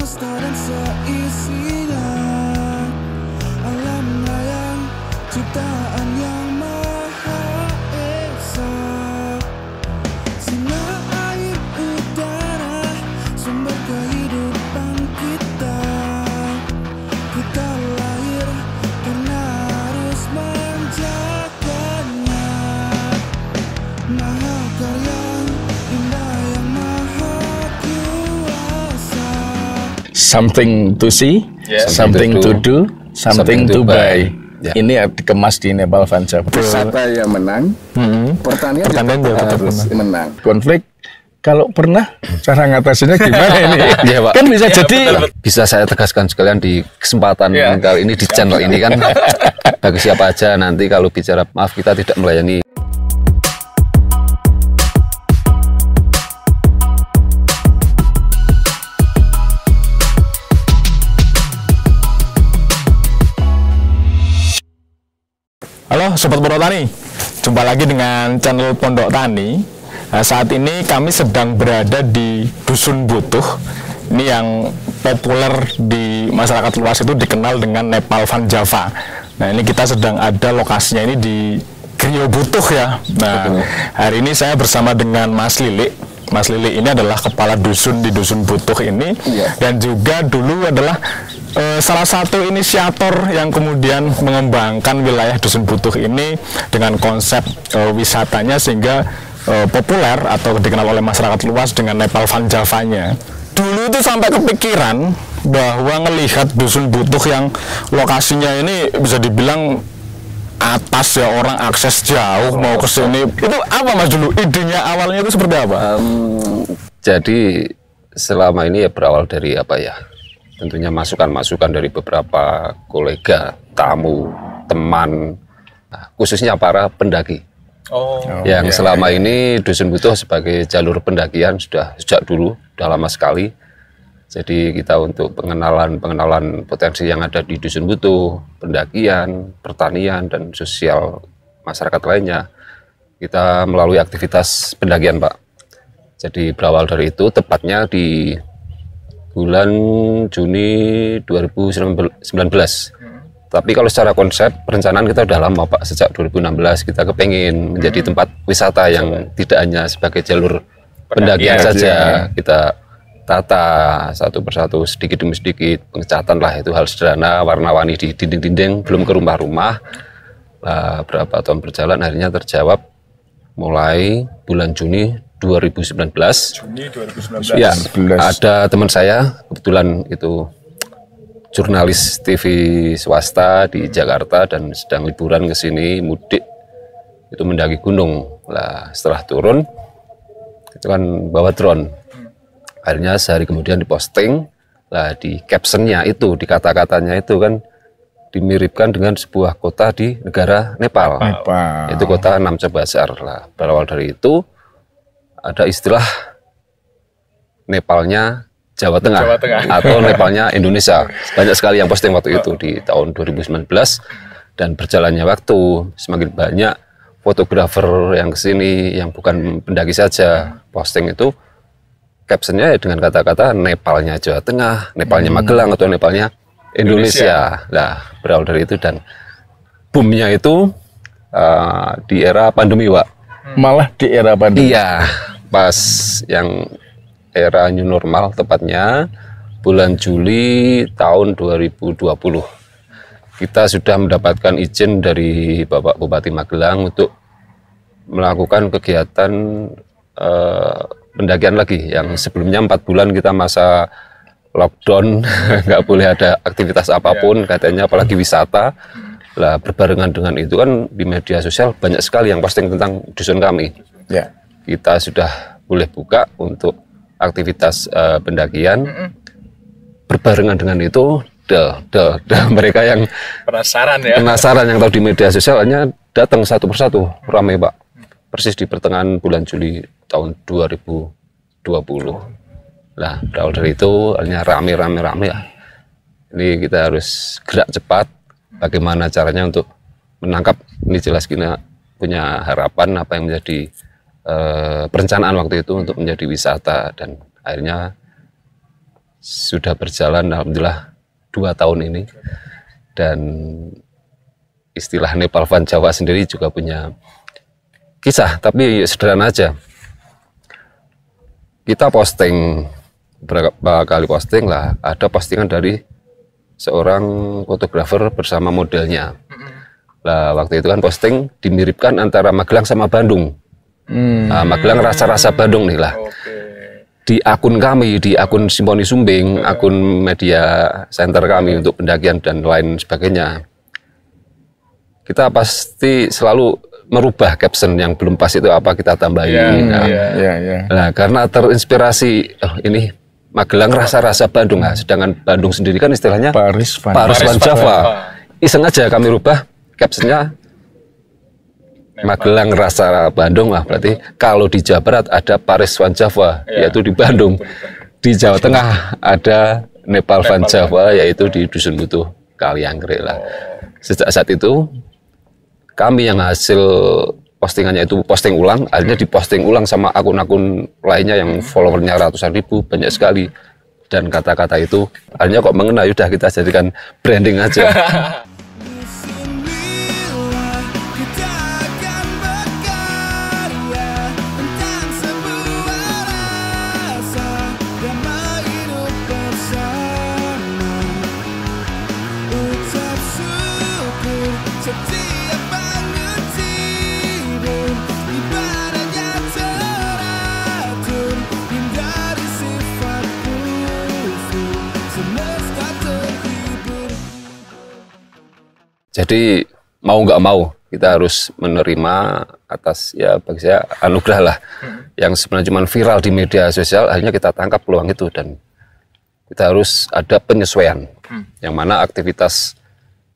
semesta dan seisinya, alam layang ciptaan yang maha esa. Sinar air udara, sumber kehidupan kita. Kita lahir karena harus menjaganya. Mahakarya indah yang maha kuasa. Something to see, something to do, something to buy. Ya. Ini dikemas di Nepal Van Java. Wisata yang menang, pertanian juga harus menang. Konflik, kalau pernah, cara ngatasinnya gimana ini? Iya, Pak. Kan bisa jadi. Bisa saya tegaskan sekalian di kesempatan kali ini di channel ini kan, bagi siapa aja nanti kalau bicara maaf kita tidak melayani. Halo Sobat Pondok Tani, jumpa lagi dengan channel Pondok Tani. Nah, saat ini kami sedang berada di Dusun Butuh. Ini yang populer di masyarakat luas itu dikenal dengan Nepal Van Java. Nah, ini kita sedang ada lokasinya ini di Griyo Butuh ya. Nah, hari ini saya bersama dengan Mas Lili. Mas Lili ini adalah kepala dusun di Dusun Butuh ini, dan juga dulu adalah salah satu inisiator yang kemudian mengembangkan wilayah Dusun Butuh ini dengan konsep wisatanya sehingga populer atau dikenal oleh masyarakat luas dengan Nepal Van Java-nya. Dulu itu sampai kepikiran bahwa ngelihat Dusun Butuh yang lokasinya ini bisa dibilang atas ya, orang akses jauh mau ke sini. Itu apa Mas dulu? Idenya awalnya itu seperti apa? Jadi selama ini ya berawal dari apa ya? Tentunya masukan-masukan dari beberapa kolega, tamu, teman, khususnya para pendaki. Yang selama ini Dusun Butuh sebagai jalur pendakian sudah sejak dulu, sudah lama sekali. Jadi kita untuk pengenalan potensi yang ada di Dusun Butuh, pendakian, pertanian, dan sosial masyarakat lainnya, kita melalui aktivitas pendakian, Pak. Jadi berawal dari itu, tepatnya di bulan Juni 2019. Tapi kalau secara konsep perencanaan kita udah lama Pak, sejak 2016 kita kepengen menjadi tempat wisata yang tidak hanya sebagai jalur pendakian saja. Kita tata satu persatu, sedikit demi sedikit, pengecatan lah, itu hal sederhana, warna-warni di dinding-dinding, belum ke rumah-rumah. Berapa tahun berjalan akhirnya terjawab mulai bulan Juni 2019. Ya, ada teman saya kebetulan itu jurnalis TV swasta di Jakarta dan sedang liburan ke sini mudik, itu mendaki gunung. Lah setelah turun itu kan bawa drone. Akhirnya sehari kemudian diposting. Lah di captionnya itu, di kata-katanya itu kan dimiripkan dengan sebuah kota di negara Nepal. Itu kota Namche Bazaar. Lah berawal dari itu ada istilah Nepalnya Jawa Tengah atau Nepalnya Indonesia. Banyak sekali yang posting waktu itu di tahun 2019, dan berjalannya waktu semakin banyak fotografer yang kesini yang bukan pendaki saja posting itu captionnya dengan kata-kata Nepalnya Jawa Tengah, Nepalnya Magelang, atau Nepalnya Indonesia. Nah berawal dari itu, dan boomnya itu di era pandemi, Pak. Malah di era pandemi. Iya, pas yang era new normal, tepatnya bulan Juli tahun 2020. Kita sudah mendapatkan izin dari Bapak Bupati Magelang untuk melakukan kegiatan pendakian lagi, yang sebelumnya 4 bulan kita masa lockdown, nggak boleh ada aktivitas apapun katanya, apalagi wisata. Lah berbarengan dengan itu kan di media sosial banyak sekali yang posting tentang dusun kami. Kita sudah boleh buka untuk aktivitas pendakian. Berbarengan dengan itu, mereka yang penasaran yang tahu di media sosial hanya datang satu persatu, ramai Pak. Persis di pertengahan bulan Juli tahun 2020. Nah berawal dari itu hanya rame ya. Ini kita harus gerak cepat. Bagaimana caranya untuk menangkap ini, jelas kita punya harapan apa yang menjadi perencanaan waktu itu untuk menjadi wisata, dan akhirnya sudah berjalan alhamdulillah 2 tahun ini, dan istilah Nepal Van Java sendiri juga punya kisah, tapi sederhana aja. Kita posting berapa kali posting lah, ada postingan dari seorang fotografer bersama modelnya. Lah waktu itu kan posting dimiripkan antara Magelang sama Bandung. Nah, Magelang rasa-rasa Bandung nih lah. Di akun kami, di akun Simponi Sumbing, akun media center kami untuk pendakian dan lain sebagainya, kita pasti selalu merubah caption yang belum pas itu apa kita tambahin. Nah, karena terinspirasi, oh ini Magelang rasa-rasa Bandung, nah, sedangkan Bandung sendiri kan istilahnya Paris Van Java. Iseng aja kami rubah captionnya Magelang rasa Bandung, lah berarti kalau di Jawa Barat ada Paris Van Java, yaitu di Bandung. Di Jawa Tengah ada Nepal Van Java, yaitu di Dusun Butuh Kaliangkrik lah. Sejak saat itu kami yang hasil postingannya itu posting ulang, akhirnya diposting ulang sama akun-akun lainnya yang followernya ratusan ribu, banyak sekali. Dan kata-kata itu akhirnya kok mengena, udah kita jadikan branding aja. Jadi mau nggak mau kita harus menerima atas, ya bagi saya anugerah lah, yang sebenarnya cuma viral di media sosial, akhirnya kita tangkap peluang itu dan kita harus ada penyesuaian. Yang mana aktivitas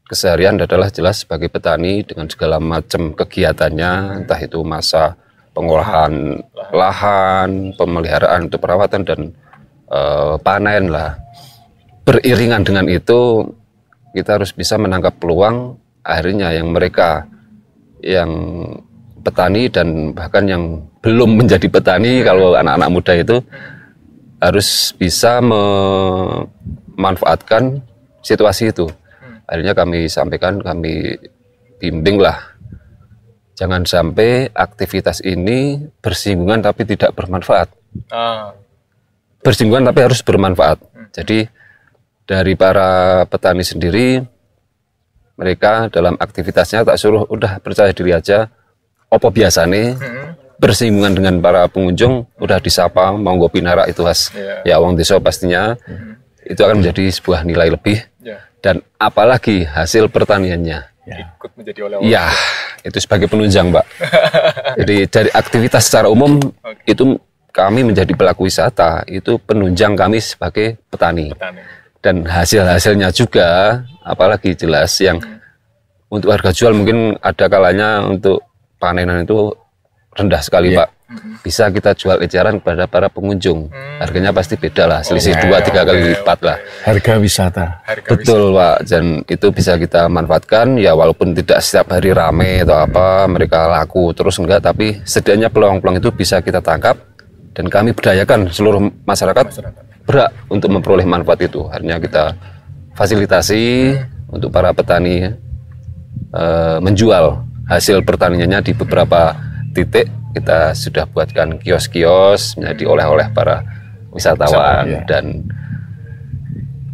keseharian adalah jelas sebagai petani dengan segala macam kegiatannya, entah itu masa pengolahan lahan, pemeliharaan untuk perawatan dan panen lah. Beriringan dengan itu kita harus bisa menangkap peluang, akhirnya yang mereka yang petani dan bahkan yang belum menjadi petani, kalau anak-anak muda itu harus bisa memanfaatkan situasi itu. Akhirnya kami sampaikan, kami bimbing lah, jangan sampai aktivitas ini bersinggungan tapi tidak bermanfaat. Bersinggungan tapi harus bermanfaat. Jadi dari para petani sendiri, mereka dalam aktivitasnya tak suruh udah percaya diri aja, opo biasane bersinggungan dengan para pengunjung, udah disapa mau ngopi narak itu khas ya wong desa pastinya, itu akan menjadi sebuah nilai lebih, dan apalagi hasil pertaniannya ikut menjadi oleh-oleh. Ya, itu sebagai penunjang, Pak. Jadi dari aktivitas secara umum itu kami menjadi pelaku wisata, itu penunjang kami sebagai petani. Dan hasil-hasilnya juga, apalagi jelas yang untuk harga jual mungkin ada kalanya untuk panenan itu rendah sekali, Pak. Bisa kita jual eceran kepada para pengunjung. Harganya pasti beda lah, selisih 2-3 kali lipat lah. Harga wisata. Betul, Pak. Dan itu bisa kita manfaatkan, ya walaupun tidak setiap hari rame atau apa, mereka laku terus enggak, tapi setidaknya peluang-peluang itu bisa kita tangkap dan kami berdayakan seluruh masyarakat berhak untuk memperoleh manfaat itu. Akhirnya kita fasilitasi untuk para petani menjual hasil pertaniannya di beberapa titik. Kita sudah buatkan kios-kios menjadi oleh-oleh para wisatawan. Dan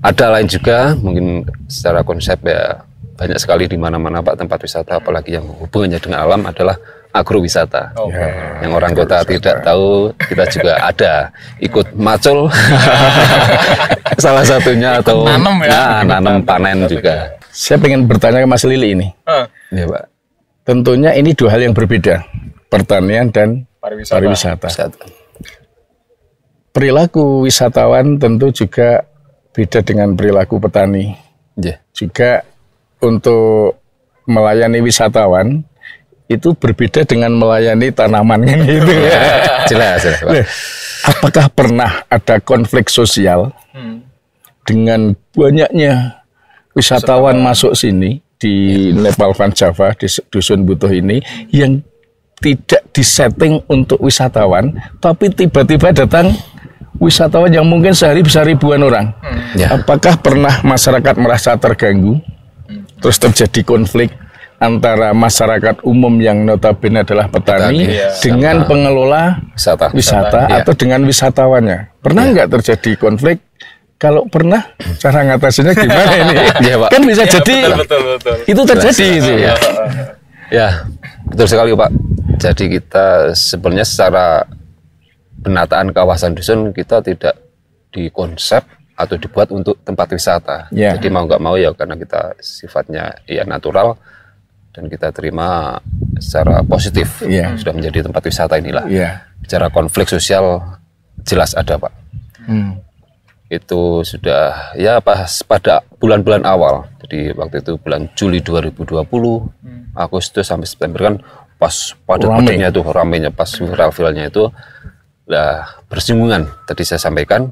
ada lain juga mungkin secara konsep, ya banyak sekali di mana-mana, Pak, tempat wisata apalagi yang hubungannya dengan alam adalah agrowisata. Yang orang kota tidak tahu, kita juga ada ikut macul salah satunya, atau nanam panen juga. Saya pengen bertanya ke Mas Lili ini. Ya, Pak. Tentunya ini dua hal yang berbeda, pertanian dan pariwisata. Perilaku wisatawan tentu juga beda dengan perilaku petani. Juga untuk melayani wisatawan itu berbeda dengan melayani tanaman kan gitu ya. Jelas, Pak. Apakah pernah ada konflik sosial dengan banyaknya wisatawan masuk sini di Nepal Van Java, di Dusun Butuh ini, yang tidak disetting untuk wisatawan, tapi tiba-tiba datang wisatawan yang mungkin sehari bisa ribuan orang. Ya. Apakah pernah masyarakat merasa terganggu? Terus terjadi konflik antara masyarakat umum yang notabene adalah petani dengan pengelola wisata atau dengan wisatawannya. Pernah nggak terjadi konflik? Kalau pernah, cara ngatasinnya gimana ini? Pak. Kan bisa jadi betul. itu terjadi itu. Ya, betul sekali Pak. Jadi kita sebenarnya secara penataan kawasan dusun kita tidak dikonsep atau dibuat untuk tempat wisata. Ya. Jadi mau nggak mau ya karena kita sifatnya ya natural dan kita terima secara positif Ya. sudah menjadi tempat wisata inilah. Ya. Bicara konflik sosial jelas ada Pak. Itu sudah ya pas pada bulan-bulan awal. Jadi waktu itu bulan Juli 2020, Agustus sampai September kan pas padat-padatnya itu ramenya pas viral-viralnya itu lah bersinggungan tadi saya sampaikan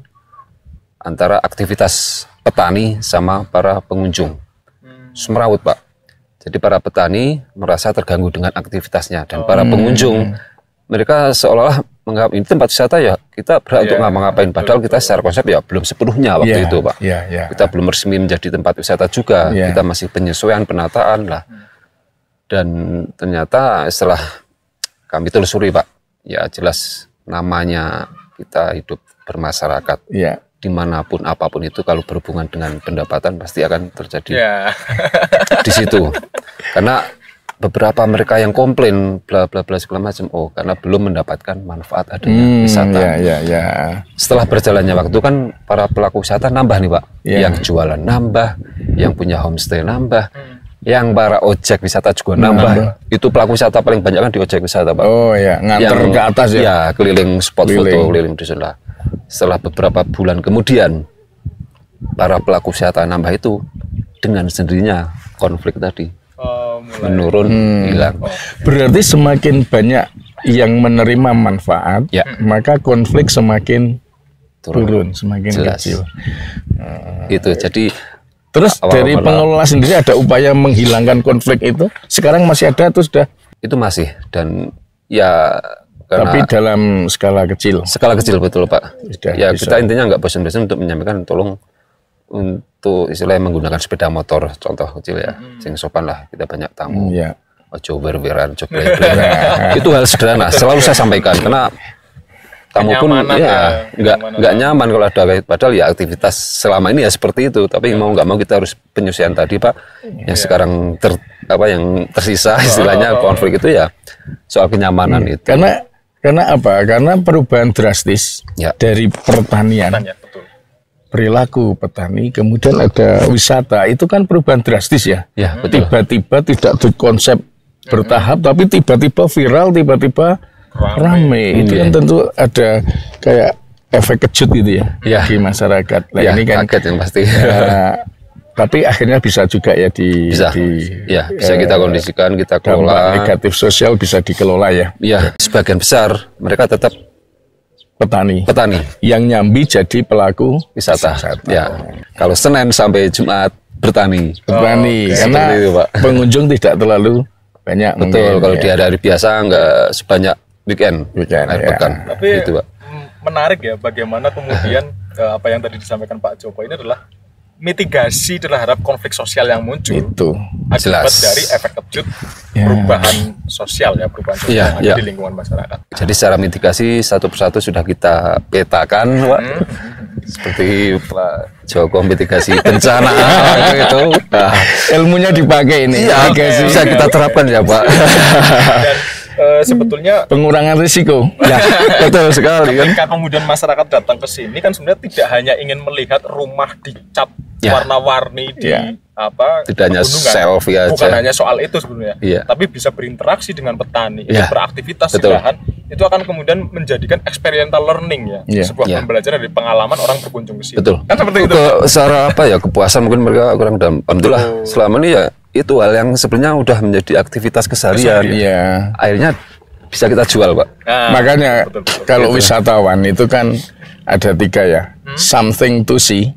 antara aktivitas petani sama para pengunjung. Semerawut Pak. Jadi para petani merasa terganggu dengan aktivitasnya dan para pengunjung mereka seolah-olah menganggap ini tempat wisata ya kita berhak untuk ngapain padahal kita secara konsep ya belum sepenuhnya waktu itu Pak. Kita belum resmi menjadi tempat wisata juga. Kita masih penyesuaian penataan lah. Dan ternyata setelah kami telusuri Pak, ya jelas namanya kita hidup bermasyarakat. Dimanapun apapun itu kalau berhubungan dengan pendapatan pasti akan terjadi di situ. Karena beberapa mereka yang komplain bla bla bla segala macam karena belum mendapatkan manfaat adanya wisata. Setelah berjalannya waktu kan para pelaku wisata nambah nih Pak. Yang jualan nambah, yang punya homestay nambah, yang para ojek wisata juga nambah. Itu pelaku wisata paling banyak kan di ojek wisata Pak. Nganter ke atas ya. Ya, keliling spot foto, keliling dusun lah. Setelah beberapa bulan kemudian para pelaku wisata nambah itu dengan sendirinya konflik tadi menurun, hilang. Berarti semakin banyak yang menerima manfaat, maka konflik semakin turun, semakin kecil. Itu jadi. Terus dari pengelola sendiri ada upaya menghilangkan konflik itu? Sekarang masih ada atau sudah? Itu masih dan ya. Tapi dalam skala kecil. Skala kecil betul Pak. Ya bisa. kita intinya nggak bosan-bosan untuk menyampaikan tolong untuk istilahnya menggunakan sepeda motor contoh kecil ya, sing sopan lah kita banyak tamu. Ojo wer-weran, ojo play-playan. Itu hal sederhana. Selalu saya sampaikan karena tamu pun ya nggak nyaman kalau ada padahal ya aktivitas selama ini ya seperti itu. Tapi mau nggak mau kita harus penyesuaian tadi Pak. Yang sekarang yang tersisa istilahnya konflik itu ya soal kenyamanan itu. Karena apa? Karena perubahan drastis dari pertanian, perilaku petani, kemudian ada wisata, itu kan perubahan drastis ya. Tiba-tiba tidak konsep bertahap, tapi tiba-tiba viral, tiba-tiba rame. Itu kan tentu ada kayak efek kejut gitu ya di masyarakat. Nah, ini kan kaget yang pasti. Tapi akhirnya bisa juga ya bisa kita kondisikan, kita kelola. Negatif sosial bisa dikelola ya. Iya, sebagian besar mereka tetap petani yang nyambi jadi pelaku wisata. Ya, kalau Senin sampai Jumat bertani. Karena itu, Pak. Pengunjung tidak terlalu banyak. Betul, kalau di hari biasa nggak sebanyak weekend akhir pekan. Tapi gitu, Pak. Menarik ya bagaimana kemudian apa yang tadi disampaikan Pak Joko ini adalah mitigasi terhadap konflik sosial yang muncul itu akibat dari efek kejut perubahan sosial yang ada di lingkungan masyarakat. Jadi secara mitigasi satu persatu sudah kita petakan Pak. Seperti Pak Joko mitigasi bencana itu ilmunya dipakai ini bisa kita terapkan ya Pak. Dan sebetulnya pengurangan risiko. Betul sekali kan. Ketika kemudian masyarakat datang ke sini kan sebenarnya tidak hanya ingin melihat rumah dicat warna-warni di tidak hanya selfie aja. Bukan hanya soal itu sebenarnya. Tapi bisa berinteraksi dengan petani, beraktivitas di lahan. Itu akan kemudian menjadikan experiential learning sebuah pembelajaran dari pengalaman orang berkunjung ke sini. Betul. Kan seperti itu. Secara kepuasan mungkin mereka kurang dalam. Alhamdulillah selama ini itu hal yang sebenarnya udah menjadi aktivitas keseharian. Akhirnya bisa kita jual Pak. Makanya kalau wisatawan itu kan ada 3 something to see,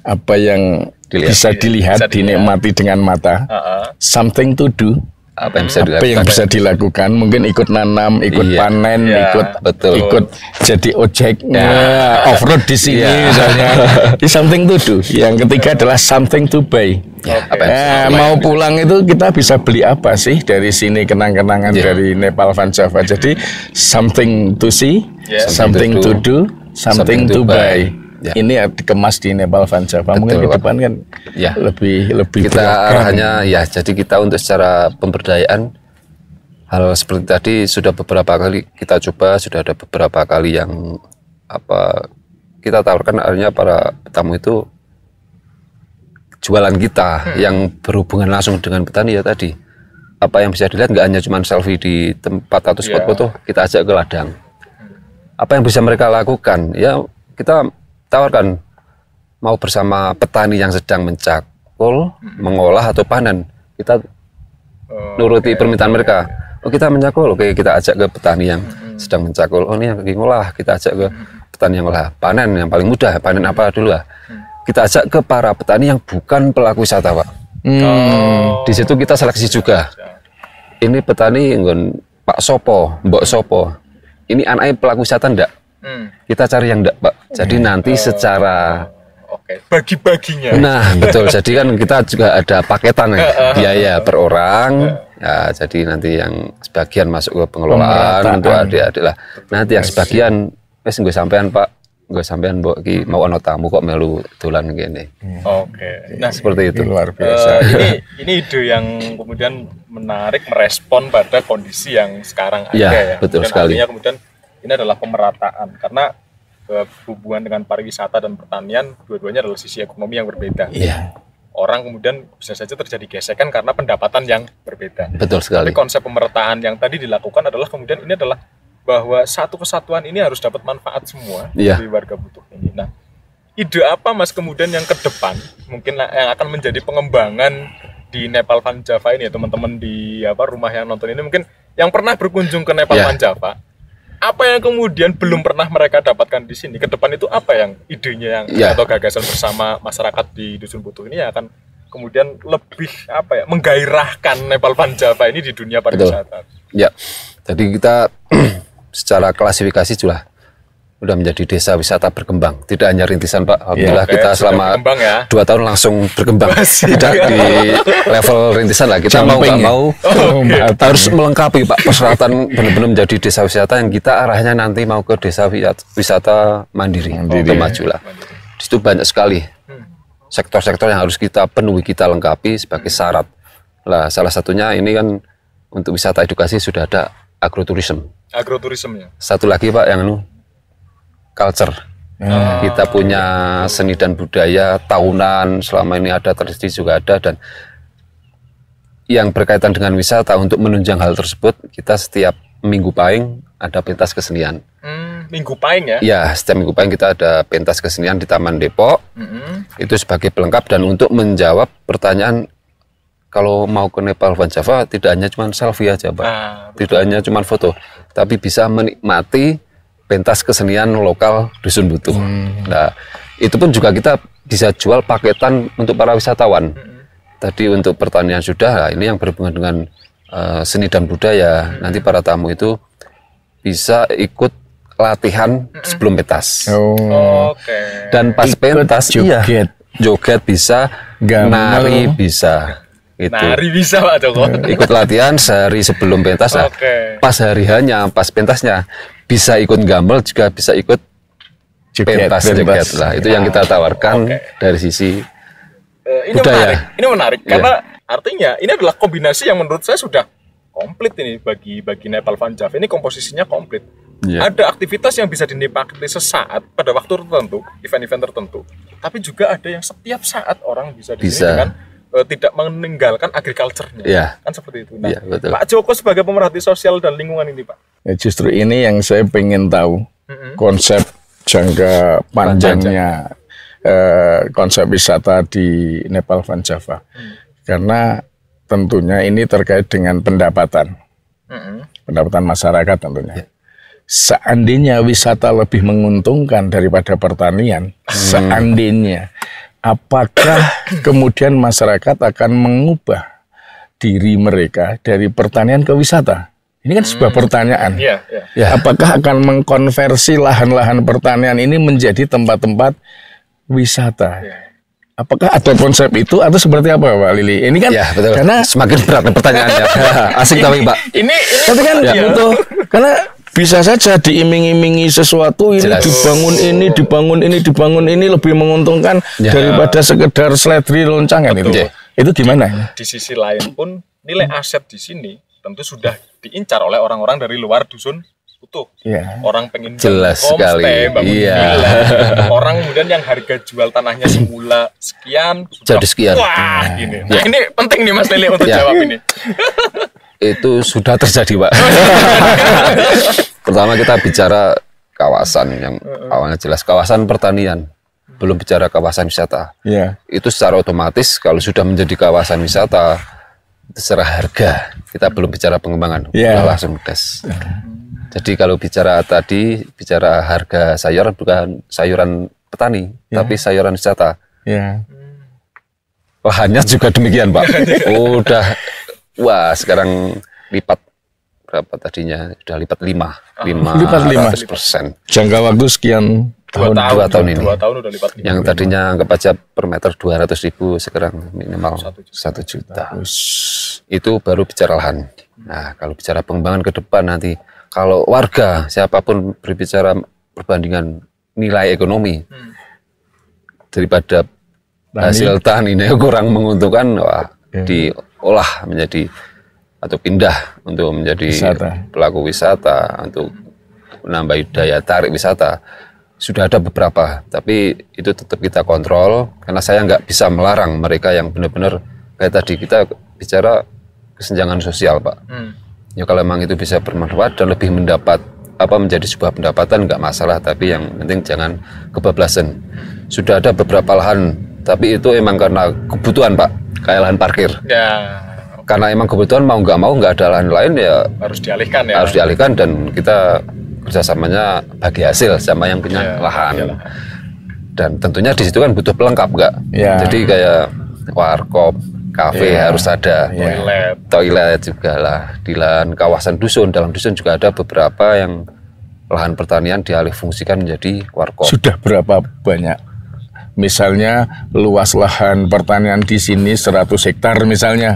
apa yang bisa dilihat, dinikmati dengan mata, something to do, Apa yang bisa dilakukan? Apa yang bisa dilakukan? Mungkin ikut nanam, ikut panen, ikut jadi ojeknya, off-road di sini misalnya. Something to do. Yang ketiga adalah something to buy. Mau pulang itu kita bisa beli apa sih dari sini, kenang-kenangan dari Nepal Van Java. Jadi something to see, something to do, something to buy. Ini dikemas di Nepal Van Java. Mungkin ke depan kan lebih kita arahnya jadi kita untuk secara pemberdayaan hal seperti tadi sudah beberapa kali kita coba, sudah ada beberapa kali yang kita tawarkan, artinya para tamu itu jualan kita yang berhubungan langsung dengan petani tadi. Apa yang bisa dilihat nggak hanya cuma selfie di tempat atau spot foto, kita ajak ke ladang. Apa yang bisa mereka lakukan? Ya kita tawarkan, mau bersama petani yang sedang mencakul, mengolah atau panen, kita nuruti permintaan mereka. Kita mencakul, kita ajak ke petani yang sedang mencakul. Ini yang lagi ngolah, kita ajak ke petani yang ngolah. Panen yang paling mudah, panen apa dulu lah. Kita ajak ke para petani yang bukan pelaku wisata, Pak. Di situ kita seleksi juga. Ini petani Pak Sopo, Mbok Sopo. Ini anaknya pelaku wisata enggak? Kita cari yang enggak, Pak. Jadi nanti secara bagi-baginya. Nah, betul. Jadi kan kita juga ada paketan biaya per orang. Ya, jadi nanti yang sebagian masuk ke pengelolaan untuk adik-adik lah. Nanti yang sebagian wis nggo sampean, Pak. Nggo sampean mbok iki mau ana tamu kok melu dolan ngene. Nah, seperti itu. Luar biasa. Ini ide yang kemudian menarik, merespon pada kondisi yang sekarang ada ya. Betul sekali. Kemudian ini adalah pemerataan, karena hubungan dengan pariwisata dan pertanian dua-duanya adalah sisi ekonomi yang berbeda. Orang kemudian bisa saja terjadi gesekan karena pendapatan yang berbeda. Betul sekali. Tapi konsep pemerataan yang tadi dilakukan adalah kemudian ini adalah bahwa satu kesatuan ini harus dapat manfaat semua dari warga Butuh ini. Nah, ide apa Mas kemudian yang ke depan mungkin yang akan menjadi pengembangan di Nepal Van Java ini ya, teman-teman di rumah yang nonton ini mungkin yang pernah berkunjung ke Nepal Van Java, apa yang kemudian belum pernah mereka dapatkan di sini? Ke depan itu apa yang idenya yang atau gagasan bersama masyarakat di Dusun Butuh ini yang akan kemudian lebih menggairahkan Nepal Van Java ini di dunia pariwisata? Ya, jadi kita secara klasifikasi sudah menjadi desa wisata berkembang. Tidak hanya rintisan, Pak. Alhamdulillah kita selama 2 tahun langsung berkembang. Tidak di level rintisan lah. Kita mau nggak mau harus melengkapi, Pak, persyaratan benar-benar menjadi desa wisata yang kita arahnya nanti mau ke desa wisata mandiri atau maju lah. Di situ banyak sekali sektor-sektor yang harus kita penuhi, kita lengkapi sebagai syarat. Lah, salah satunya ini kan untuk wisata edukasi sudah ada agroturism. Agroturismnya. Satu lagi, Pak, yang culture. Kita punya seni dan budaya tahunan, selama ini ada, tradisi juga ada, dan yang berkaitan dengan wisata untuk menunjang hal tersebut, kita setiap Minggu Pahing ada pentas kesenian. Minggu Pahing ya? Ya, setiap Minggu Pahing kita ada pentas kesenian di Taman Depok. Itu sebagai pelengkap dan untuk menjawab pertanyaan, kalau mau ke Nepal Van Java tidak hanya cuma selfie aja, Pak. Tidak hanya cuma foto, tapi bisa menikmati pentas kesenian lokal Dusun Butuh. Nah, itu pun juga kita bisa jual paketan untuk para wisatawan. Tadi untuk pertanian sudah, ini yang berhubungan dengan seni dan budaya. Nanti para tamu itu bisa ikut latihan sebelum pentas. Dan pas pentas, joget bisa, nari bisa. Nari bisa, Pak Joko. Ikut latihan sehari sebelum pentas lah. Pas hari hanya, pas pentasnya bisa ikut gamel, juga bisa ikut pentas joget lah. Itu yang kita tawarkan dari sisi budaya. Ini menarik karena artinya ini adalah kombinasi yang menurut saya sudah komplit ini bagi Nepal Van Java. Ini komposisinya komplit. Ada aktivitas yang bisa dinikmati sesaat pada waktu tertentu, event-event tertentu. Tapi juga ada yang setiap saat orang bisa di sini dengan tidak meninggalkan agriculture-nya. Kan seperti itu. Nah, Pak Joko sebagai pemerhati sosial dan lingkungan ini, Pak. Justru ini yang saya pengen tahu, konsep jangka panjangnya konsep wisata di Nepal Van Java. Karena tentunya ini terkait dengan pendapatan. Pendapatan masyarakat tentunya. Seandainya wisata lebih menguntungkan daripada pertanian, seandainya, apakah kemudian masyarakat akan mengubah diri mereka dari pertanian ke wisata? Ini kan sebuah pertanyaan. Ya. Apakah akan mengkonversi lahan-lahan pertanian ini menjadi tempat-tempat wisata? Apakah ada konsep itu atau seperti apa, Pak Lili? Ini kan betul. karena semakin berat pertanyaannya. Asik tapi Pak. Tapi kan butuh, karena bisa saja diiming-imingi sesuatu ini Jelas. dibangun ini lebih menguntungkan daripada sekedar seledri loncangan itu. Itu gimana? Di sisi lain pun nilai aset di sini tentu sudah diincar oleh orang-orang dari luar dusun utuh. Orang pengen jelas sekali. Orang kemudian yang harga jual tanahnya semula sekian, jadi sekian. Wah, ini. Nah, ini penting nih Mas Lili untuk jawab ini. Itu sudah terjadi, Pak. Pertama kita bicara kawasan yang awalnya jelas kawasan pertanian, belum bicara kawasan wisata. Itu secara otomatis kalau sudah menjadi kawasan wisata, secara harga kita belum bicara pengembangan, langsung gas. Jadi kalau bicara harga sayuran bukan sayuran petani, tapi sayuran wisata. Lahannya juga demikian, Pak. Udah wah, sekarang lipat berapa tadinya? Sudah lipat 5%. Jangka waktu sekian tahun, 2 tahun ini. 2 tahun udah lipat 5. Yang tadinya anggap aja per meter 200.000, sekarang minimal 1 juta. Itu baru bicara lahan. Nah, kalau bicara pengembangan ke depan nanti, kalau warga siapapun berbicara perbandingan nilai ekonomi daripada hasil taninya kurang menguntungkan, wah, diolah menjadi atau pindah untuk menjadi pelaku wisata, untuk menambah daya tarik wisata. Sudah ada beberapa, tapi itu tetap kita kontrol karena saya nggak bisa melarang mereka yang benar-benar kayak tadi kita bicara kesenjangan sosial, Pak. Ya kalau memang itu bisa bermanfaat dan lebih menjadi sebuah pendapatan nggak masalah, tapi yang penting jangan kebablasan. Sudah ada beberapa lahan, tapi itu emang karena kebutuhan, Pak, kayak lahan parkir. Karena emang kebutuhan mau nggak ada lahan lain ya harus dialihkan Harus dialihkan dan kita kerjasamanya bagi hasil sama yang punya lahan. Dan tentunya di situ kan butuh pelengkap nggak? Jadi kayak warkop, kafe harus ada, toilet juga lah. Di lahan kawasan dusun, dalam dusun juga ada beberapa yang lahan pertanian dialih fungsikan menjadi warkop. Sudah berapa banyak? Misalnya luas lahan pertanian di sini 100 hektar misalnya.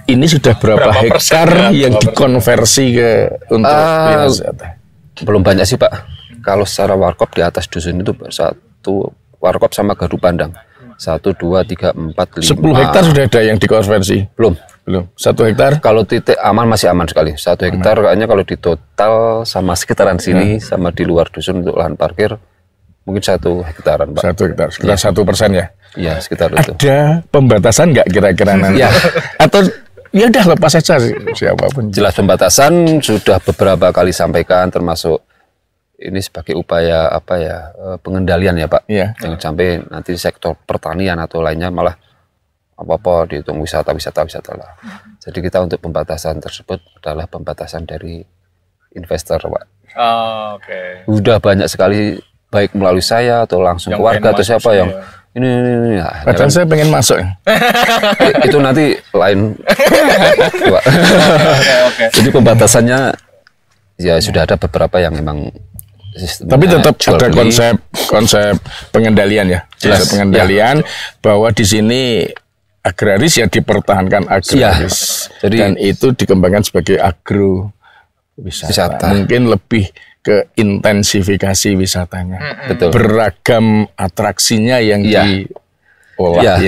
Ini sudah berapa hektar yang dikonversi untuk wisata? Belum banyak sih, Pak. Kalau secara warkop di atas dusun itu satu warkop sama gardu pandang. 1, 2, 3, 4, 5. 10 hektar sudah ada yang dikonversi? Belum. 1 hektar? Kalau titik aman masih aman sekali. 1 hektar kayaknya kalau di total sama sekitaran sini sama di luar dusun untuk lahan parkir mungkin 1 hektaran, Pak. 1 hektar, sekitar 1% ya? Iya, sekitar itu. Ada pembatasan nggak kira-kira nanti? Atau ya udah lepas saja siapapun? Jelas pembatasan sudah beberapa kali sampaikan, termasuk ini sebagai upaya pengendalian ya, Pak. Jangan sampai nanti sektor pertanian atau lainnya malah apa-apa dihitung wisata lah. Jadi kita untuk pembatasan tersebut adalah pembatasan dari investor, Pak. Udah banyak sekali baik melalui saya atau langsung yang keluarga atau siapa yang ini padahal saya pengen masuk itu nanti lain. Jadi pembatasannya ya sudah ada beberapa yang memang tapi tetap ada konsep pengendalian ya. Jelas pengendalian bahwa di sini agraris ya dipertahankan agraris. Jadi, dan itu dikembangkan sebagai agro wisata. Mungkin lebih ke intensifikasi wisatanya. Betul. Beragam atraksinya yang diolah.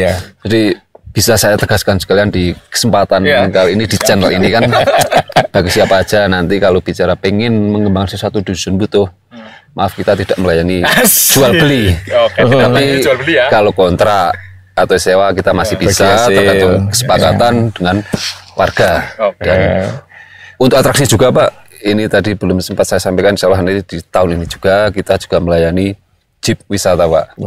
Jadi bisa saya tegaskan sekalian di kesempatan kali ini di channel ini kan bagi siapa aja nanti kalau bicara pengen mengembangkan sesuatu dusun butuh, maaf kita tidak melayani jual beli. Tapi jual beli ya. Kalau kontrak atau sewa kita masih bisa tergantung kesepakatan dengan warga. Dan untuk atraksi juga, Pak. Ini tadi belum sempat saya sampaikan, insya Allah nanti di tahun ini juga kita juga melayani jeep wisata, Pak.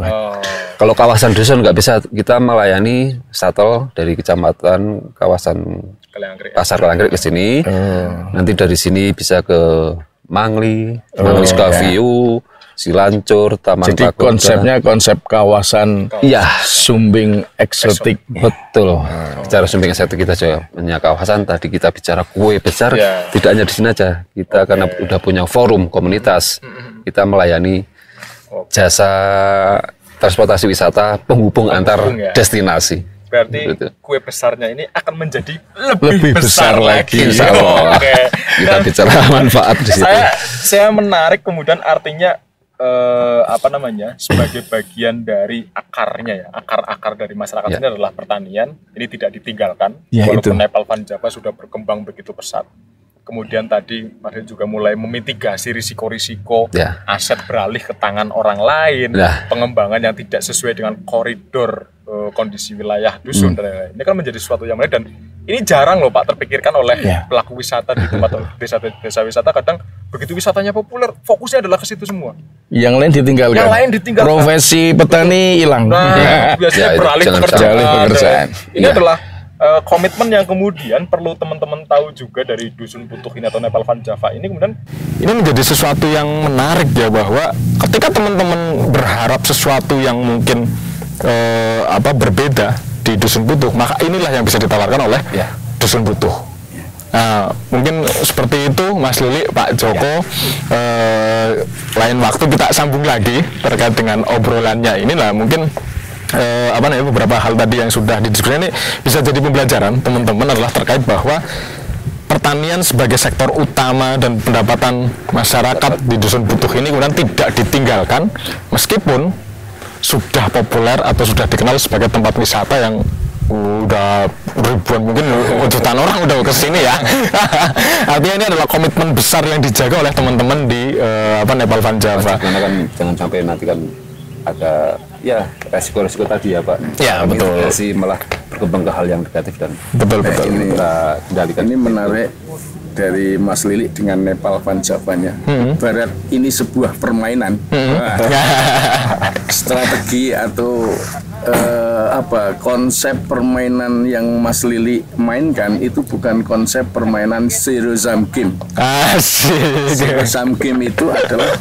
Kalau kawasan dusun nggak bisa, kita melayani shuttle dari kecamatan kawasan Pasar Kalangkrik ke sini. Nanti dari sini bisa ke Mangli, Sukaview, Silancur, Taman Jadi Pagoda. konsepnya konsep kawasan sumbing eksotik. Betul. Bicara sumbing eksotik kita juga punya kawasan. Tadi kita bicara kue besar, tidak hanya di sini aja. Kita karena udah punya forum komunitas, kita melayani jasa transportasi wisata penghubung antar destinasi. Berarti kue besarnya ini akan menjadi lebih besar lagi. Kita bicara manfaat di situ. Saya menarik kemudian artinya sebagai bagian dari akarnya ya, akar dari masyarakat ini adalah pertanian. Ini tidak ditinggalkan. Walaupun Nepal Van Java sudah berkembang begitu pesat. Kemudian tadi Mas juga mulai memitigasi risiko-risiko aset beralih ke tangan orang lain, pengembangan yang tidak sesuai dengan koridor kondisi wilayah dusun dan lain-lain. Ini kan menjadi sesuatu yang menarik dan ini jarang loh Pak terpikirkan oleh pelaku wisata di tempat desa wisata. Kadang begitu wisatanya populer, fokusnya adalah ke situ semua. Yang lain ditinggalkan. Profesi petani hilang. Nah, biasanya beralih pekerjaan. Ini adalah komitmen yang kemudian perlu teman-teman tahu juga dari Dusun Butuh ini atau Nepal Van Java ini kemudian ini menjadi sesuatu yang menarik ya, bahwa ketika teman-teman berharap sesuatu yang mungkin berbeda di Dusun Butuh, maka inilah yang bisa ditawarkan oleh Dusun Butuh. Nah, mungkin seperti itu Mas Lili, Pak Joko. Lain waktu kita sambung lagi terkait dengan obrolannya inilah mungkin beberapa hal tadi yang sudah didiskusikan ini bisa jadi pembelajaran teman-teman adalah terkait bahwa pertanian sebagai sektor utama dan pendapatan masyarakat di Dusun Butuh ini kemudian tidak ditinggalkan meskipun sudah populer atau sudah dikenal sebagai tempat wisata yang udah ribuan mungkin jutaan orang udah ke sini ya. Artinya ini adalah komitmen besar yang dijaga oleh teman-teman di Nepal Van Java. Karena kan jangan sampai nanti kan ada resiko-resiko tadi ya Pak. Ya betul. Sih malah berkembang ke hal yang negatif dan betul. Ini kita kendalikan. Ini menarik dari Mas Lili dengan Nepal Van Java-nya. Ibarat ini sebuah permainan. Strategi atau konsep permainan yang Mas Lili mainkan itu bukan konsep permainan zero sum game. Zero sum game itu adalah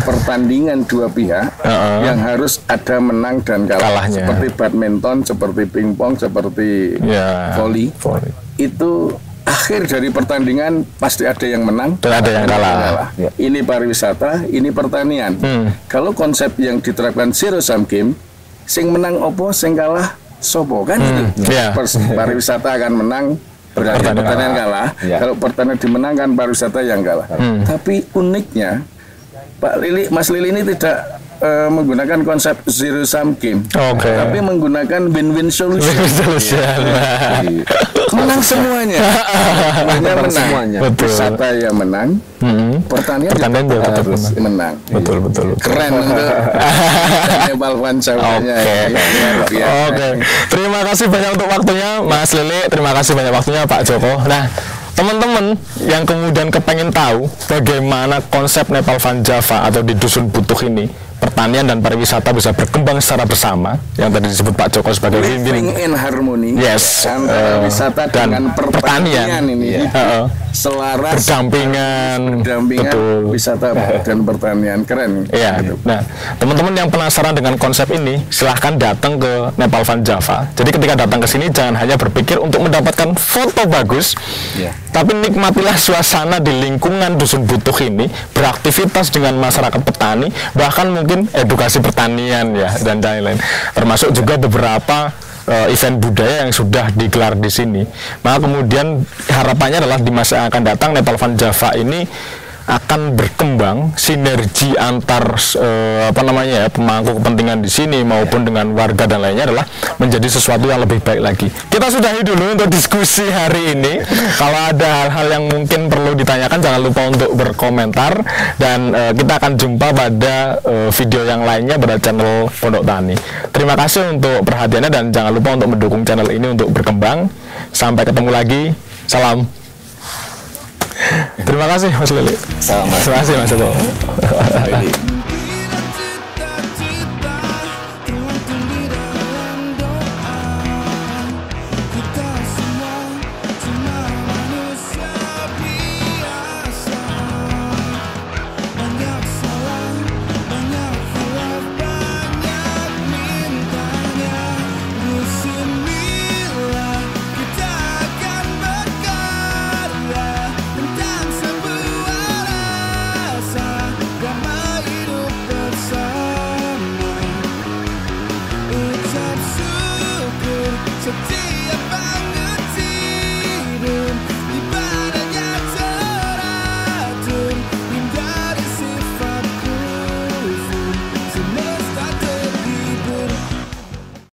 pertandingan dua pihak yang harus ada menang dan kalah. Seperti badminton, seperti pingpong, seperti volley. Itu akhir dari pertandingan pasti ada yang menang dan ada yang kalah. Ini pariwisata, ini pertanian. Kalau konsep yang diterapkan zero sum game, sing menang opo, sing kalah sopo kan itu. Pariwisata akan menang, berarti pertanian kalah. Kalau pertanian dimenangkan, pariwisata yang kalah. Tapi uniknya Mas Lili ini tidak menggunakan konsep zero sum game, tapi menggunakan win-win solution. Menang semuanya. Semuanya. Wisata yang menang, pertanian juga harus menang. Betul. Keren untuk Nepal Van Java-nya. Oke. Terima kasih banyak untuk waktunya Mas Lili. Terima kasih banyak waktunya Pak Joko. Nah, teman-teman yang kemudian kepengen tahu bagaimana konsep Nepal Van Java atau di Dusun Butuh ini pertanian dan pariwisata bisa berkembang secara bersama yang tadi disebut Pak Joko sebagai living in harmony antara wisata dengan pertanian ini selaras berdampingan betul. Wisata dan pertanian keren gitu. Nah teman-teman yang penasaran dengan konsep ini silahkan datang ke Nepal Van Java. Jadi ketika datang ke sini jangan hanya berpikir untuk mendapatkan foto bagus tapi nikmatilah suasana di lingkungan Dusun Butuh ini, beraktivitas dengan masyarakat petani, bahkan mungkin edukasi pertanian dan lain-lain. Termasuk juga beberapa event budaya yang sudah digelar di sini. Maka kemudian harapannya adalah di masa yang akan datang Nepal Van Java ini akan berkembang sinergi antar pemangku kepentingan di sini maupun dengan warga dan lainnya adalah menjadi sesuatu yang lebih baik lagi. Kita sudahi dulu untuk diskusi hari ini. Kalau ada hal-hal yang mungkin perlu ditanyakan jangan lupa untuk berkomentar dan kita akan jumpa pada video yang lainnya pada channel Pondok Tani. Terima kasih untuk perhatiannya dan jangan lupa untuk mendukung channel ini untuk berkembang. Sampai ketemu lagi. Salam. Terima kasih Mas Lili. Terima kasih Mas Joko. sedih.